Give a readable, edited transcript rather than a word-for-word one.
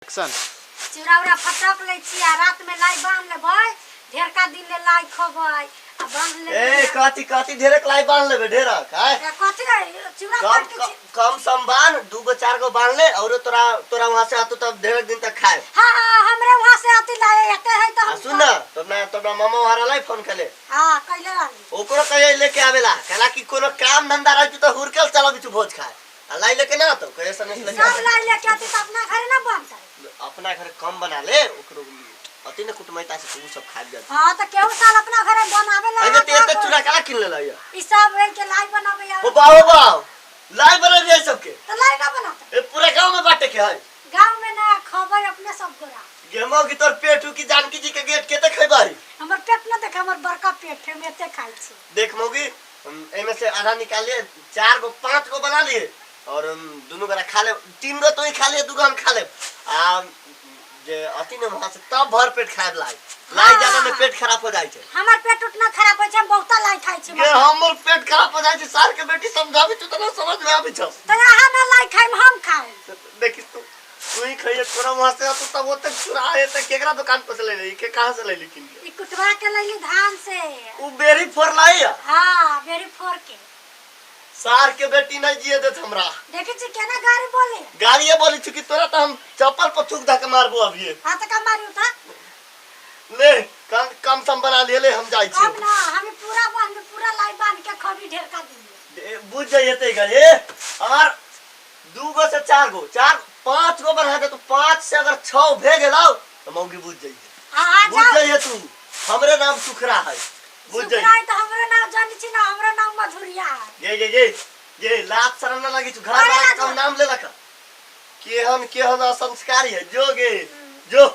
Action चूड़ा फटक ले छी आ रात में लाई बांध लेबै ढेर का दिन ले लाई खबै आ बांध ले ए काती ढेरक लाई बांध लेबे ढेरक हाय कथि चूड़ा कम फट के कम सम बांध 2 गो 4 गो बांध ले और तोरा वहां से आतू तब ढेर दिन तक खाए। हां हमरे वहां से आती लाए एते है त हम सुन ना तोरा मामा वहां लाई फोन कले हां कइले रहली ओकरो कहे लेके आवेला कहला कि कोनो काम धंधा रह त हुरकल चलो बिचु भोज खाए आ लाई लेके ना तो कैसे नहीं लेके सब लाई लेके आती त अपना घरे ना बनतै अपना घर कम बना ले ओकरो अति न कुटमैता से तू सब खा जा। हां त केहू साल अपना घरे बनावे ला अरे ते चूड़ा काला किन ले या ई सब है के लाई बनावे या ओ बाओ लाई बना दे सबके त लाई ना बनाते ए पूरा गांव में बांटे के है गांव में ना खबै अपने सब गोरा गेमो की तोर पेटू की जानकी जी के गेट केते खैबारी हमर पेट न देख हमर बड़का पेट है मैं एते खाइ छी देख मोगी एमे से आधा निकाल लिए 4 गो 5 गो बना लिए और दोनों गोरा खा ले 3 गो तो ही खा ले 2 गो हम खा ले आ जे अति न वहां से तब भर पेट खाए लाई ज्यादा में पेट खराब हो जाय छे हमर पेट उतना खराब होय छै हम बहुत लाई खाइ छी के हमर पेट खराब हो जाय छे सार के बेटी समझाबी त ना समझ में आबी छ त यहाँ ना लाई खाइम हम खाइ देखि तू ही खाइए तोरा वहां से तू तब ओते चुरा आए त केकरा दुकान पर से ले ले के कहां से ले लेकिन ई कुटवा के लइली धान से उ बेरी फोर लाई हां बेरी फोर के सार के बेटी नहीं जिए देत हमरा देखि छी केना गाड़ी बोले गाड़िए बोली छी कि तोरा त हम चप्पल पर थूक धक मारबो अभी हां त का मारियो था ले कम सम बना ले हम जाई छी अब ना हम पूरा लाई बांध के खबी ढेर का दिन बुझ जाइए गए और 2 गो से 4 गो 4 5 गो बना दे तो 5 से अगर 6 भे गेलौ तो मौगी बुझ जाइए हां बुझ जाइए तू हमरे नाम सुखरा है बुझ जाइए सुखराई त हमरो नाम जानि छी ना हमरो नाम मधुरिया है ये लात शरम ना लगी तू घर वाला का नाम ले लका केहन संस्कारी है जो गे जो